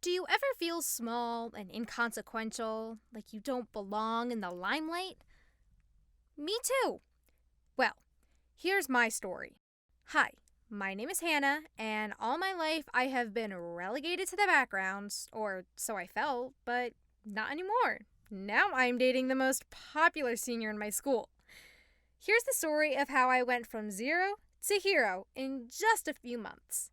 Do you ever feel small and inconsequential, like you don't belong in the limelight? Me too. Well, here's my story. Hi, my name is Hannah, and all my life I have been relegated to the background, or so I felt, but not anymore. Now I'm dating the most popular senior in my school. Here's the story of how I went from zero to hero in just a few months.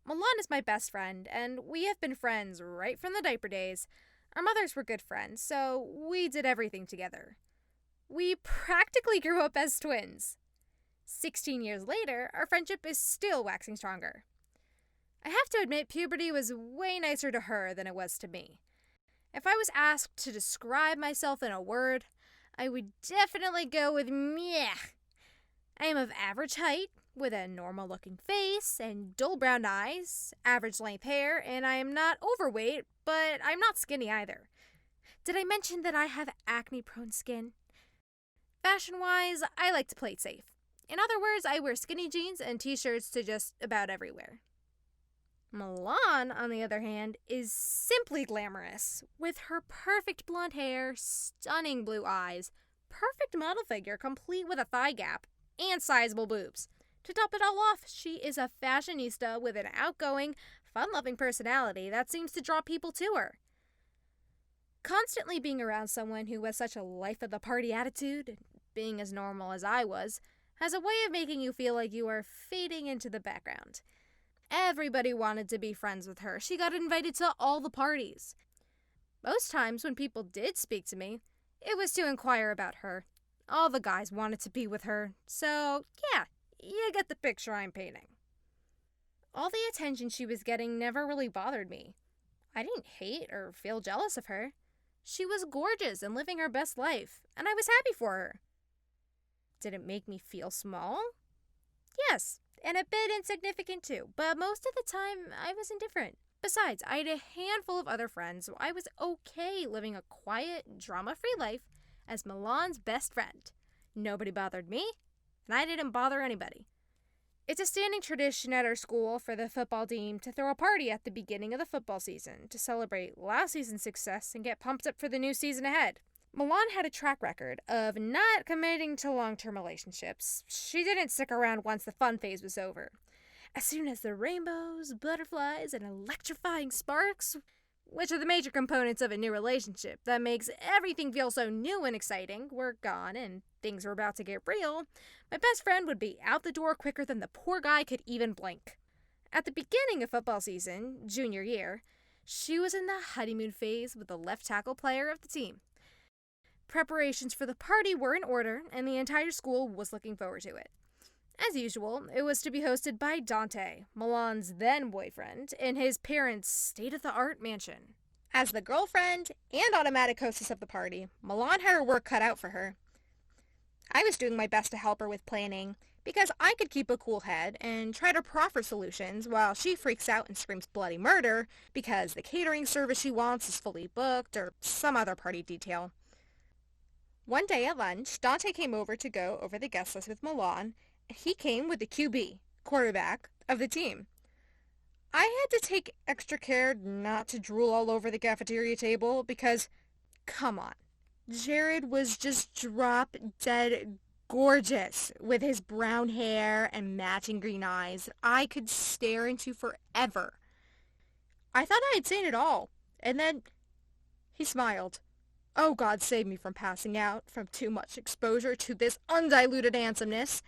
Milan is my best friend, and we have been friends right from the diaper days. Our mothers were good friends, so we did everything together. We practically grew up as twins. 16 years later, our friendship is still waxing stronger. I have to admit, puberty was way nicer to her than it was to me. If I was asked to describe myself in a word, I would definitely go with meh. I am of average height, with a normal-looking face and dull brown eyes, average-length hair, and I am not overweight, but I'm not skinny either. Did I mention that I have acne-prone skin? Fashion-wise, I like to play it safe. In other words, I wear skinny jeans and t-shirts to just about everywhere. Milan, on the other hand, is simply glamorous, with her perfect blonde hair, stunning blue eyes, perfect model figure complete with a thigh gap, and sizable boobs. To top it all off, she is a fashionista with an outgoing, fun-loving personality that seems to draw people to her. Constantly being around someone who has such a life-of-the-party attitude, being as normal as I was, has a way of making you feel like you are fading into the background. Everybody wanted to be friends with her. She got invited to all the parties. Most times when people did speak to me, it was to inquire about her. All the guys wanted to be with her, so yeah, you get the picture I'm painting. All the attention she was getting never really bothered me. I didn't hate or feel jealous of her. She was gorgeous and living her best life, and I was happy for her. Did it make me feel small? Yes, and a bit insignificant too, but most of the time I was indifferent. Besides, I had a handful of other friends, so I was okay living a quiet, drama-free life as Milan's best friend. Nobody bothered me, and I didn't bother anybody. It's a standing tradition at our school for the football team to throw a party at the beginning of the football season to celebrate last season's success and get pumped up for the new season ahead. Milan had a track record of not committing to long-term relationships. She didn't stick around once the fun phase was over. As soon as the rainbows, butterflies, and electrifying sparks, which are the major components of a new relationship that makes everything feel so new and exciting, were gone and things were about to get real, my best friend would be out the door quicker than the poor guy could even blink. At the beginning of football season, junior year, she was in the honeymoon phase with the left tackle player of the team. Preparations for the party were in order, and the entire school was looking forward to it. As usual, it was to be hosted by Dante, Milan's then-boyfriend, in his parents' state-of-the-art mansion. As the girlfriend and automatic hostess of the party, Milan had her work cut out for her. I was doing my best to help her with planning, because I could keep a cool head and try to proffer solutions while she freaks out and screams bloody murder because the catering service she wants is fully booked or some other party detail. One day at lunch, Dante came over to go over the guest list with Milan, and he came with the QB, quarterback, of the team. I had to take extra care not to drool all over the cafeteria table because, come on, Jared was just drop-dead gorgeous with his brown hair and matching green eyes that I could stare into forever. I thought I had seen it all, and then he smiled. Oh, God save me from passing out from too much exposure to this undiluted handsomeness.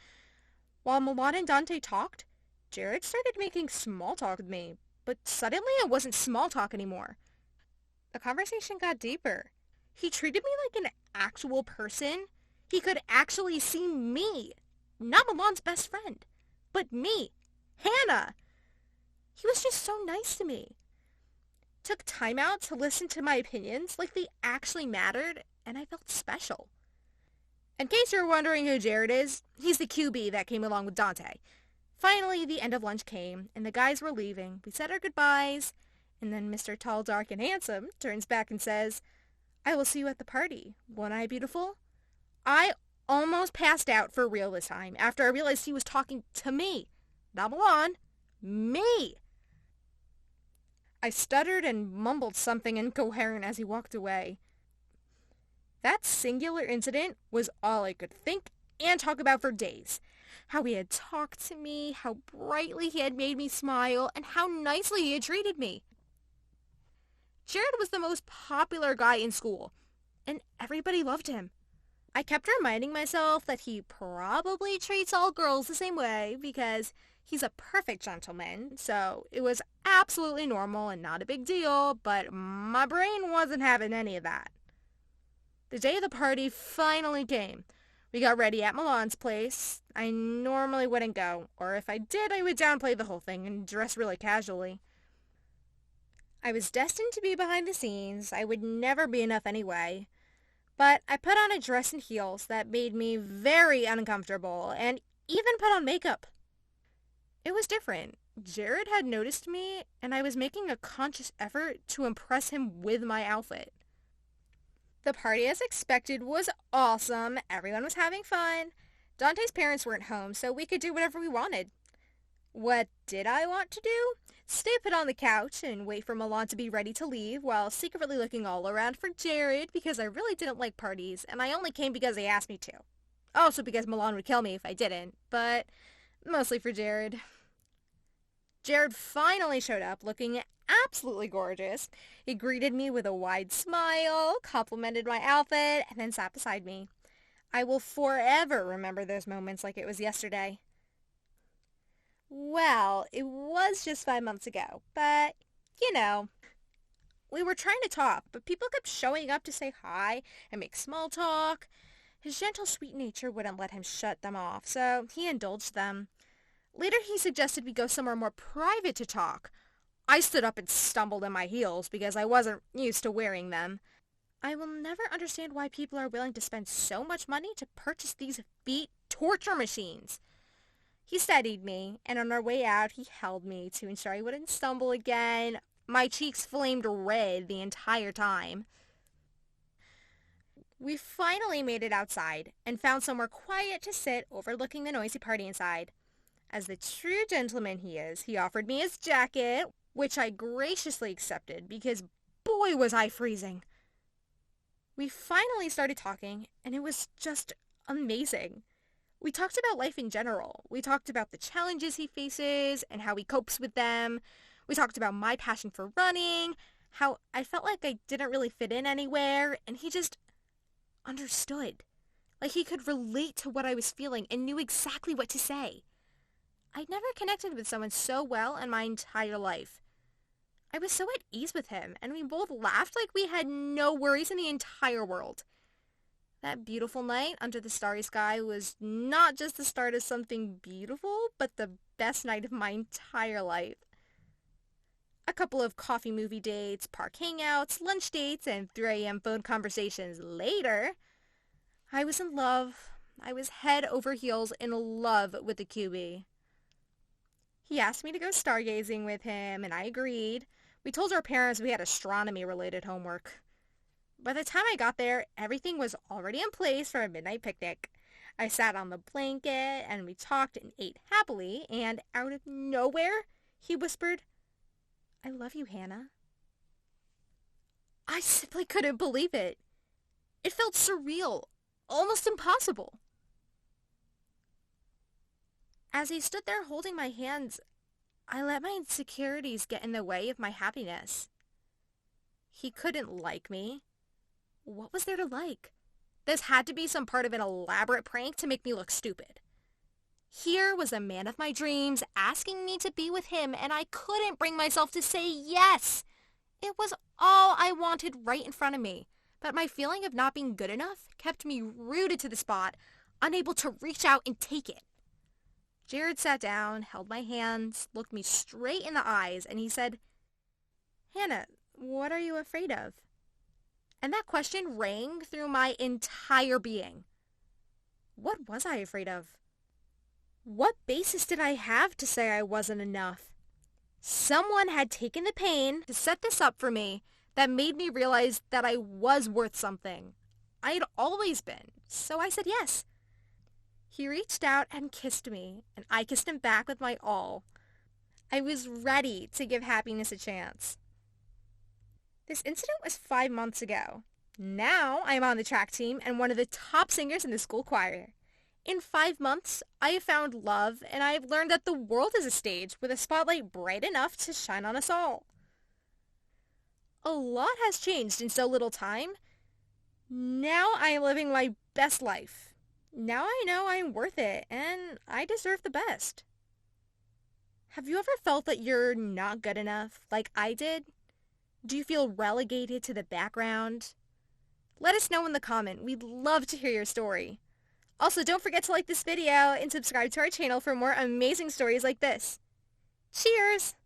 While Milan and Dante talked, Jared started making small talk with me, but suddenly it wasn't small talk anymore. The conversation got deeper. He treated me like an actual person. He could actually see me, not Milan's best friend, but me, Hannah. He was just so nice to me. Took time out to listen to my opinions like they actually mattered, and I felt special. In case you're wondering who Jared is, he's the QB that came along with Dante. Finally, the end of lunch came, and the guys were leaving. We said our goodbyes, and then Mr. Tall, Dark, and Handsome turns back and says, "I will see you at the party. Won't I, beautiful?" I almost passed out for real this time after I realized he was talking to me, not Milan, me. I stuttered and mumbled something incoherent as he walked away. That singular incident was all I could think and talk about for days. How he had talked to me, how brightly he had made me smile, and how nicely he had treated me. Jared was the most popular guy in school, and everybody loved him. I kept reminding myself that he probably treats all girls the same way because he's a perfect gentleman, so it was absolutely normal and not a big deal, but my brain wasn't having any of that. The day of the party finally came. We got ready at Milan's place. I normally wouldn't go, or if I did, I would downplay the whole thing and dress really casually. I was destined to be behind the scenes. I would never be enough anyway. But I put on a dress and heels that made me very uncomfortable, and even put on makeup. It was different. Jared had noticed me, and I was making a conscious effort to impress him with my outfit. The party, as expected, was awesome. Everyone was having fun. Dante's parents weren't home, so we could do whatever we wanted. What did I want to do? Stay put on the couch and wait for Milan to be ready to leave while secretly looking all around for Jared because I really didn't like parties, and I only came because they asked me to. Also because Milan would kill me if I didn't, but mostly for Jared. Jared finally showed up looking absolutely gorgeous. He greeted me with a wide smile, complimented my outfit, and then sat beside me. I will forever remember those moments like it was yesterday. Well, it was just 5 months ago, but, we were trying to talk, but people kept showing up to say hi and make small talk. His gentle, sweet nature wouldn't let him shut them off, so he indulged them. Later, he suggested we go somewhere more private to talk. I stood up and stumbled in my heels because I wasn't used to wearing them. I will never understand why people are willing to spend so much money to purchase these feet torture machines. He steadied me, and on our way out, he held me to ensure I wouldn't stumble again. My cheeks flamed red the entire time. We finally made it outside and found somewhere quiet to sit overlooking the noisy party inside. As the true gentleman he is, he offered me his jacket, which I graciously accepted because boy was I freezing. We finally started talking, and it was just amazing. We talked about life in general. We talked about the challenges he faces and how he copes with them. We talked about my passion for running, how I felt like I didn't really fit in anywhere, and he just understood. Like he could relate to what I was feeling and knew exactly what to say. I'd never connected with someone so well in my entire life. I was so at ease with him, and we both laughed like we had no worries in the entire world. That beautiful night under the starry sky was not just the start of something beautiful, but the best night of my entire life. A couple of coffee movie dates, park hangouts, lunch dates, and 3 a.m. phone conversations later, I was in love. I was head over heels in love with the QB. He asked me to go stargazing with him, and I agreed. We told our parents we had astronomy-related homework. By the time I got there, everything was already in place for a midnight picnic. I sat on the blanket, and we talked and ate happily, and out of nowhere, he whispered, "I love you, Hannah." I simply couldn't believe it. It felt surreal, almost impossible. As he stood there holding my hands, I let my insecurities get in the way of my happiness. He couldn't like me. What was there to like? This had to be some part of an elaborate prank to make me look stupid. Here was the man of my dreams asking me to be with him, and I couldn't bring myself to say yes. It was all I wanted right in front of me, but my feeling of not being good enough kept me rooted to the spot, unable to reach out and take it. Jared sat down, held my hands, looked me straight in the eyes, and he said, "Hannah, what are you afraid of?" And that question rang through my entire being. What was I afraid of? What basis did I have to say I wasn't enough? Someone had taken the pain to set this up for me that made me realize that I was worth something. I had always been, so I said yes. He reached out and kissed me, and I kissed him back with my all. I was ready to give happiness a chance. This incident was 5 months ago. Now I am on the track team and one of the top singers in the school choir. In 5 months, I have found love and I have learned that the world is a stage with a spotlight bright enough to shine on us all. A lot has changed in so little time. Now I am living my best life. Now I know I'm worth it and I deserve the best. Have you ever felt that you're not good enough, like I did? Do you feel relegated to the background? Let us know in the comment. We'd love to hear your story. Also, don't forget to like this video and subscribe to our channel for more amazing stories like this. Cheers!